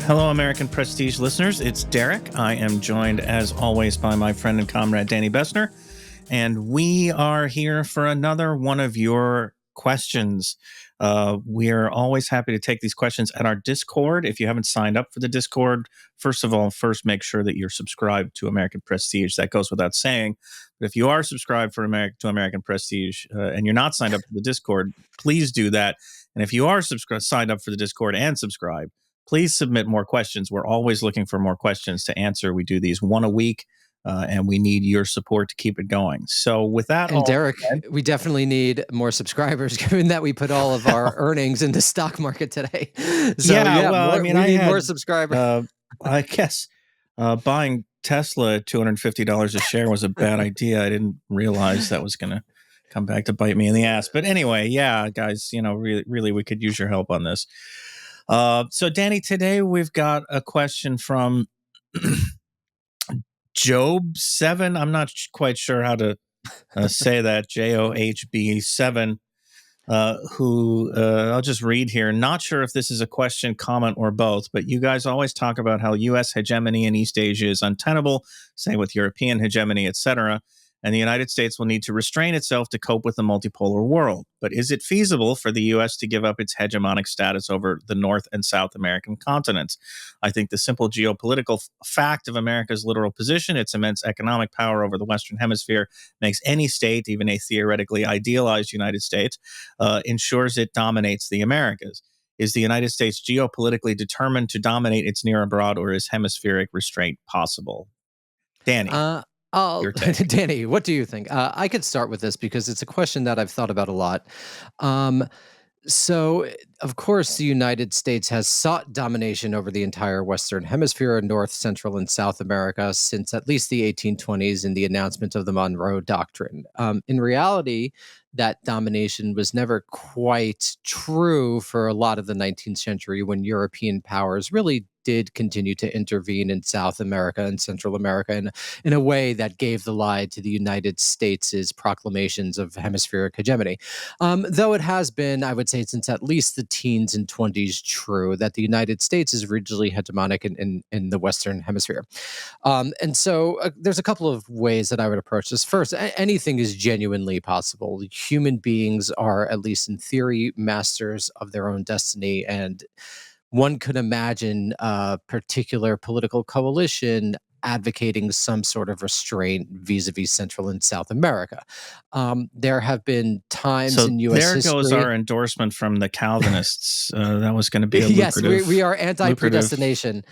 Hello, American Prestige listeners. It's Derek. I am joined, as always, by my friend and comrade, Danny Bessner. And we are here for another one of your questions. We are always happy to take these questions at our Discord. If you haven't signed up for the Discord, first of all, make sure that you're subscribed to American Prestige. That goes without saying. But if you are subscribed to American Prestige and you're not signed up for the Discord, please do that. And if you are signed up for the Discord and subscribed, please submit more questions. We're always looking for more questions to answer. We do these one a week. And we need your support to keep it going. So with that, and Derek, we definitely need more subscribers, given that we put all of our earnings in the stock market today. So we need more subscribers. I guess buying Tesla at $250 a share was a bad idea. I didn't realize that was going to come back to bite me in the ass. But anyway, yeah, guys, really, we could use your help on this. So Danny, today we've got a question from Job 7. I'm not quite sure how to say that. JOHB 7, who I'll just read here. Not sure if this is a question, comment, or both, but you guys always talk about how U.S. hegemony in East Asia is untenable, same with European hegemony, etc., and the United States will need to restrain itself to cope with the multipolar world. But is it feasible for the U.S. to give up its hegemonic status over the North and South American continents? I think the simple geopolitical fact of America's literal position, its immense economic power over the Western Hemisphere, makes any state, even a theoretically idealized United States, ensures it dominates the Americas. Is the United States geopolitically determined to dominate its near abroad, or is hemispheric restraint possible? Danny. Danny, what do you think? I could start with this because it's a question that I've thought about a lot. So, of course, the United States has sought domination over the entire Western Hemisphere, North, Central, and South America since at least the 1820s and the announcement of the Monroe Doctrine. In reality, that domination was never quite true for a lot of the 19th century when European powers really did continue to intervene in South America and Central America in a way that gave the lie to the United States' proclamations of hemispheric hegemony. Though it has been, I would say, since at least the teens and 20s true that the United States is originally hegemonic in the Western Hemisphere. And so there's a couple of ways that I would approach this. First, anything is genuinely possible. Human beings are, at least in theory, masters of their own destiny, and one could imagine a particular political coalition advocating some sort of restraint vis-a-vis Central and South America. There have been times in U.S. history... There goes our endorsement from the Calvinists. That was going to be a lucrative... Yes, we are anti-predestination.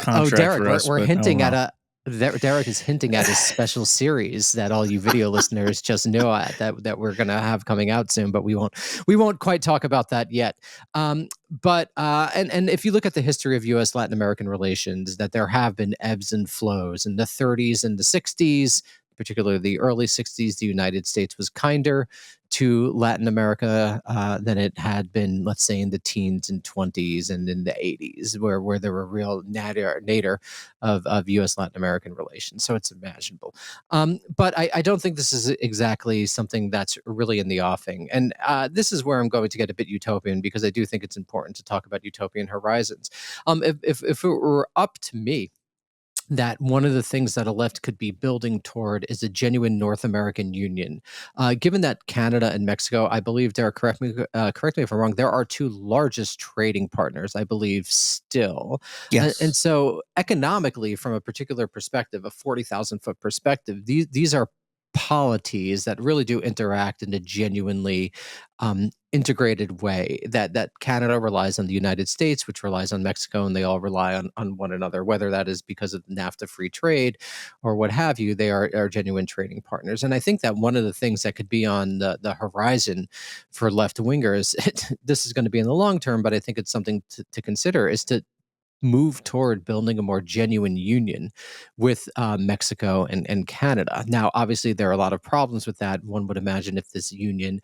Derek, we're hinting at a... Derek is hinting at a special series that all you video listeners just know that we're going to have coming out soon, but we won't quite talk about that yet. But if you look at the history of U.S. Latin American relations, that there have been ebbs and flows. In the 30s and the 60s, particularly the early 60s, the United States was kinder to Latin America than it had been, let's say, in the teens and 20s and in the 80s, where there were real nadir of U.S. Latin American relations. So it's imaginable. But I don't think this is exactly something that's really in the offing. And this is where I'm going to get a bit utopian, because I do think it's important to talk about utopian horizons. If it were up to me, that one of the things that a left could be building toward is a genuine North American union. Given that Canada and Mexico, I believe, Derek, correct me if I'm wrong, there are two largest trading partners, I believe, still. Yes. And so economically, from a particular perspective, a 40,000-foot perspective, these are polities that really do interact in a genuinely integrated way, that Canada relies on the United States, which relies on Mexico, and they all rely on one another, whether that is because of NAFTA free trade or what have you. They are genuine trading partners. And I think that one of the things that could be on the horizon for left-wingers, this is going to be in the long term, but I think it's something to consider, is to move toward building a more genuine union with Mexico and Canada. Now, obviously, there are a lot of problems with that. One would imagine if this union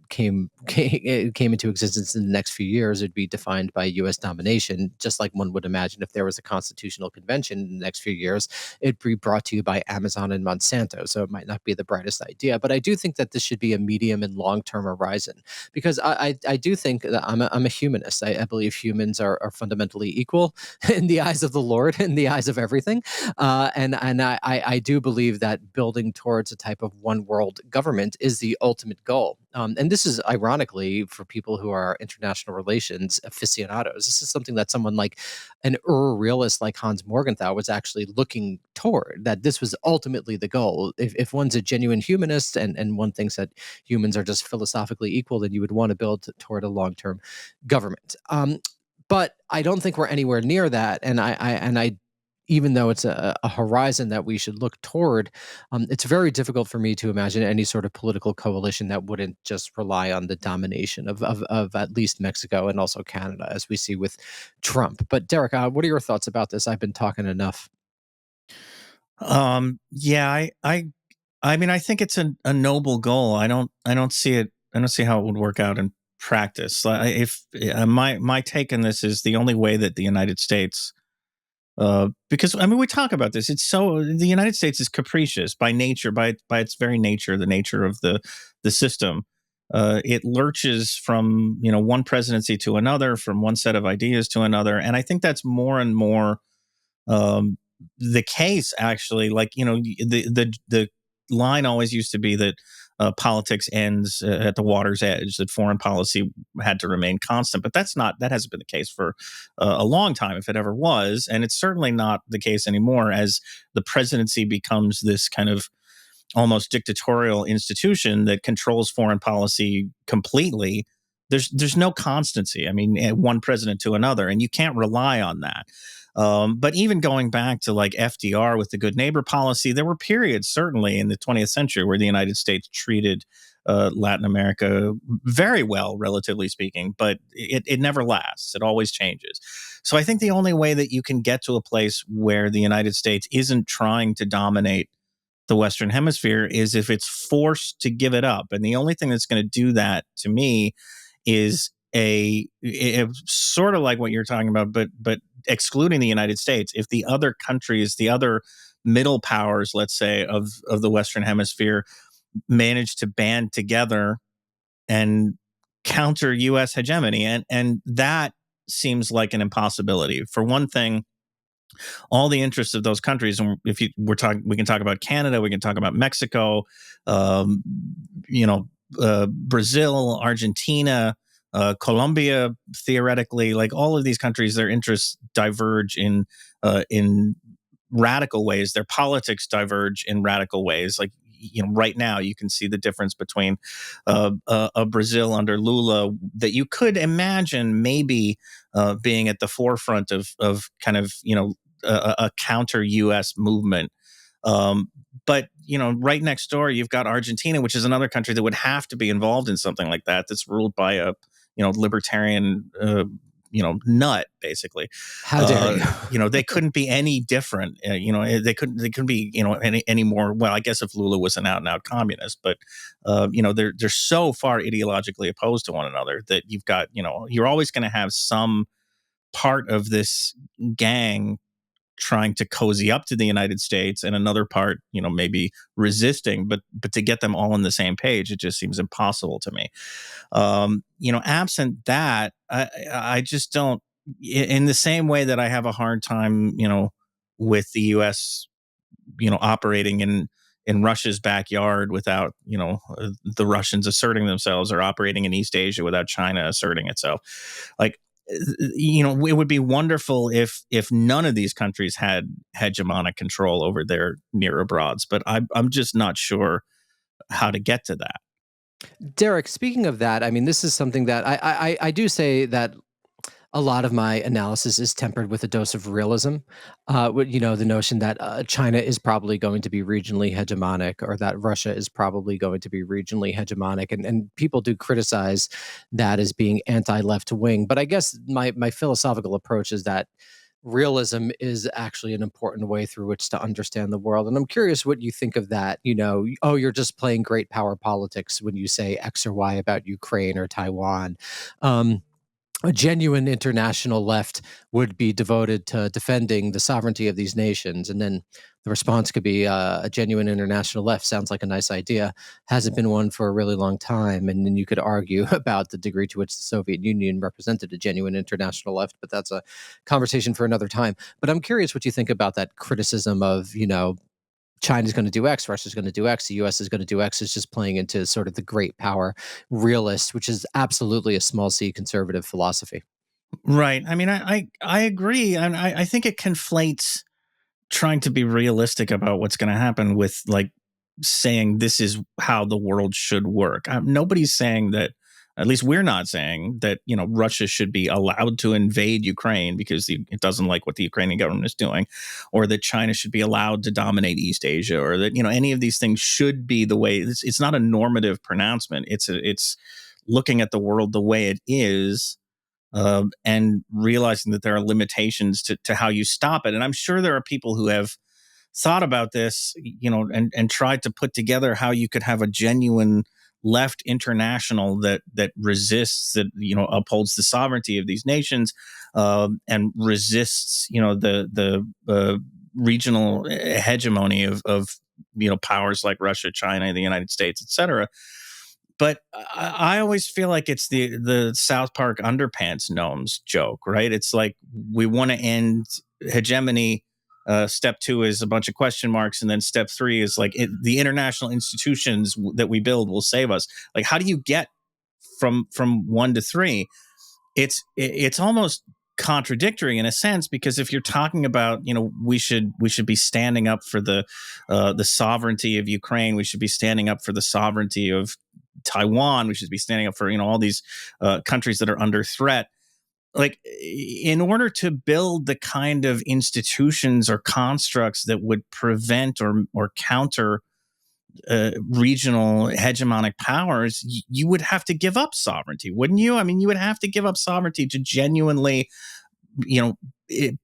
came into existence in the next few years, it'd be defined by U.S. domination, just like one would imagine if there was a constitutional convention in the next few years, it'd be brought to you by Amazon and Monsanto. So it might not be the brightest idea, but I do think that this should be a medium and long-term horizon, because I do think that I'm a humanist. I believe humans are fundamentally equal in the eyes of the Lord, in the eyes of everything, and I do believe that building towards a type of one world government is the ultimate goal. And this is ironically for people who are international relations aficionados. This is something that someone like an realist like Hans Morgenthau was actually looking toward, that this was ultimately the goal. If one's a genuine humanist and one thinks that humans are just philosophically equal, then you would want to build toward a long term government. But I don't think we're anywhere near that. And I even though it's a horizon that we should look toward, it's very difficult for me to imagine any sort of political coalition that wouldn't just rely on the domination of at least Mexico and also Canada, as we see with Trump. But Derek, what are your thoughts about this? I've been talking enough. Yeah, I mean, I think it's a noble goal. I don't see it. I don't see how it would work out in practice. If my take on this is the only way that the United States, because I mean, we talk about this. It's so the United States is capricious by nature, by its very nature, the nature of the system. It lurches from one presidency to another, from one set of ideas to another, and I think that's more and more um, the case. Actually, like the line always used to be that politics ends at the water's edge, that foreign policy had to remain constant. But that hasn't been the case for a long time, if it ever was. And it's certainly not the case anymore as the presidency becomes this kind of almost dictatorial institution that controls foreign policy completely. There's no constancy. I mean, one president to another, and you can't rely on that. But even going back to like FDR with the good neighbor policy, there were periods certainly in the 20th century where the United States treated Latin America very well, relatively speaking, but it never lasts. It always changes. So I think the only way that you can get to a place where the United States isn't trying to dominate the Western Hemisphere is if it's forced to give it up. And the only thing that's going to do that to me is sort of like what you're talking about, but excluding the United States. If the other countries, the other middle powers, let's say, of the Western Hemisphere manage to band together and counter U.S. hegemony, and that seems like an impossibility. For one thing, all the interests of those countries. And if we're talking, we can talk about Canada, we can talk about Mexico, um, Brazil, Argentina, Colombia. Theoretically, like all of these countries, their interests diverge in radical ways. Their politics diverge in radical ways. Like right now, you can see the difference between a Brazil under Lula that you could imagine maybe being at the forefront of kind of a counter U.S. movement. But right next door, you've got Argentina, which is another country that would have to be involved in something like that. That's ruled by a libertarian nut, basically. How dare you? They couldn't be any different. They couldn't be any more. Well, I guess if Lula was an out and out communist, but they're so far ideologically opposed to one another that you've got you're always going to have some part of this gang trying to cozy up to the United States and another part, maybe resisting, but to get them all on the same page, it just seems impossible to me. Absent that, I just don't, in the same way that I have a hard time, with the U.S., operating in Russia's backyard without, the Russians asserting themselves, or operating in East Asia without China asserting itself. Like, it would be wonderful if none of these countries had hegemonic control over their near abroads, but I'm just not sure how to get to that. Derek, speaking of that, I mean, this is something that I do say that a lot of my analysis is tempered with a dose of realism. The notion that China is probably going to be regionally hegemonic, or that Russia is probably going to be regionally hegemonic, and people do criticize that as being anti-left wing. But I guess my philosophical approach is that realism is actually an important way through which to understand the world. And I'm curious what you think of that. Oh, you're just playing great power politics when you say X or Y about Ukraine or Taiwan. A genuine international left would be devoted to defending the sovereignty of these nations. And then the response could be a genuine international left sounds like a nice idea, hasn't been one for a really long time. And then you could argue about the degree to which the Soviet Union represented a genuine international left, but that's a conversation for another time. But I'm curious what you think about that criticism of, China's going to do X, Russia's going to do X, the US is going to do X. Is just playing into sort of the great power realist, which is absolutely a small c conservative philosophy. Right. I mean, I agree. And I think it conflates trying to be realistic about what's going to happen with like saying this is how the world should work. Nobody's saying that, at least we're not saying that, Russia should be allowed to invade Ukraine because it doesn't like what the Ukrainian government is doing, or that China should be allowed to dominate East Asia, or that, any of these things should be the way. It's not a normative pronouncement. It's looking at the world the way it is, and realizing that there are limitations to how you stop it. And I'm sure there are people who have thought about this, and tried to put together how you could have a genuine left international that resists, that upholds the sovereignty of these nations, and resists the regional hegemony of powers like Russia, China, the United States, etc. But I always feel like it's the South Park underpants gnomes joke, right? It's like we want to end hegemony. Step 2 is a bunch of question marks, and then step 3 is like the international institutions that we build will save us. Like, how do you get from 1 to 3? It's almost contradictory in a sense, because if you're talking about, we should be standing up for the sovereignty of Ukraine, we should be standing up for the sovereignty of Taiwan, we should be standing up for all these countries that are under threat. Like, in order to build the kind of institutions or constructs that would prevent or counter regional hegemonic powers, you would have to give up sovereignty, wouldn't you? I mean, you would have to give up sovereignty to genuinely,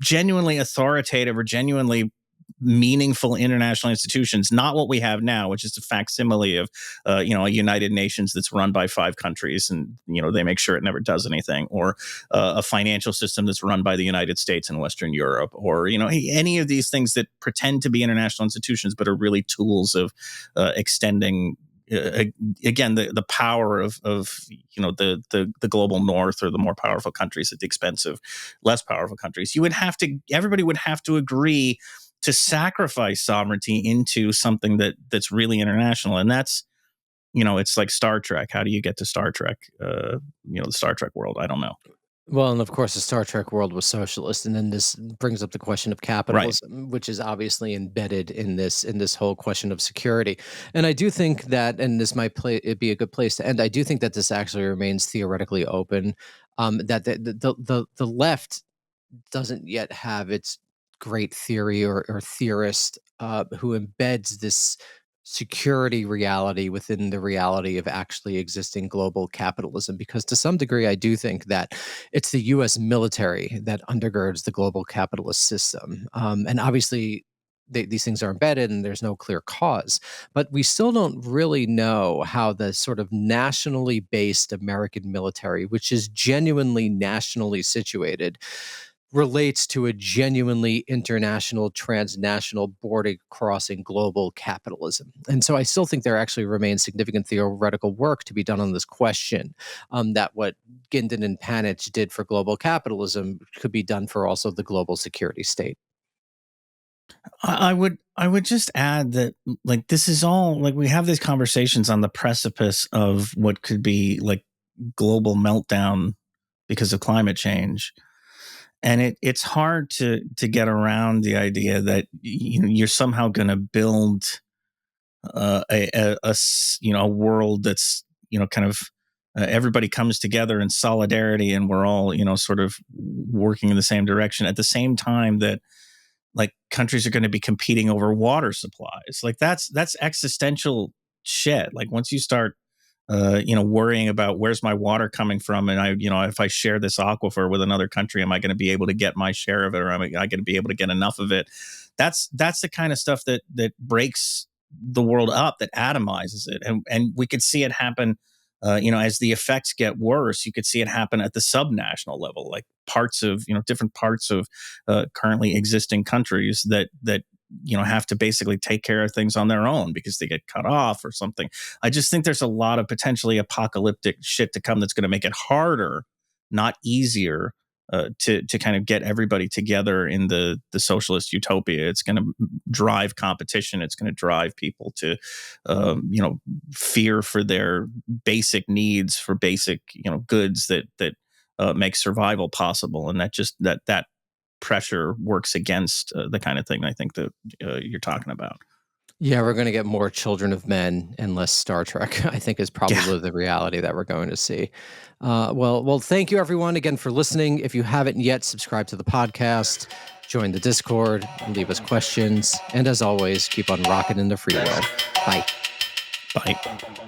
genuinely authoritative or genuinely meaningful international institutions, not what we have now, which is a facsimile of a United Nations that's run by 5 countries, and they make sure it never does anything, or a financial system that's run by the United States and Western Europe, or any of these things that pretend to be international institutions but are really tools of extending again the power of the global north, or the more powerful countries at the expense of less powerful countries. Everybody would have to agree to sacrifice sovereignty into something that's really international. And that's, it's like Star Trek. How do you get to Star Trek? The Star Trek world. I don't know. Well, and of course, the Star Trek world was socialist, and then this brings up the question of capitalism, right, which is obviously embedded in this whole question of security. And I do think that, and this might it'd be a good place to end. I do think that this actually remains theoretically open. That the left doesn't yet have its great theory or theorist who embeds this security reality within the reality of actually existing global capitalism. Because to some degree, I do think that it's the US military that undergirds the global capitalist system. And obviously, these things are embedded and there's no clear cause. But we still don't really know how the sort of nationally based American military, which is genuinely nationally situated, relates to a genuinely international, transnational, border crossing global capitalism. And so I still think there actually remains significant theoretical work to be done on this question, that what Ginden and Panitch did for global capitalism could be done for also the global security state. I would just add that, like, this is all, like, we have these conversations on the precipice of what could be like global meltdown because of climate change. And it's hard to get around the idea that you're somehow going to build a world that's kind of everybody comes together in solidarity, and we're all sort of working in the same direction at the same time that, like, countries are going to be competing over water supplies. Like, that's existential shit. Like, once you start worrying about where's my water coming from, and if I share this aquifer with another country, am I going to be able to get my share of it, or am I going to be able to get enough of it? That's the kind of stuff that breaks the world up, that atomizes it, and we could see it happen. As the effects get worse, you could see it happen at the subnational level, like different parts of currently existing countries that have to basically take care of things on their own because they get cut off or something. I just think there's a lot of potentially apocalyptic shit to come that's going to make it harder, not easier, to kind of get everybody together in the socialist utopia. It's going to drive competition. It's going to drive people to, fear for their basic needs, for basic, goods that make survival possible. And that pressure works against the kind of thing I think that you're talking about. Yeah, we're going to get more Children of Men and less Star Trek, I think, is probably the reality that we're going to see. Well, thank you, everyone, again for listening. If you haven't yet, subscribe to the podcast, join the Discord, and leave us questions. And as always, keep on rocking in the free world. Bye. Bye.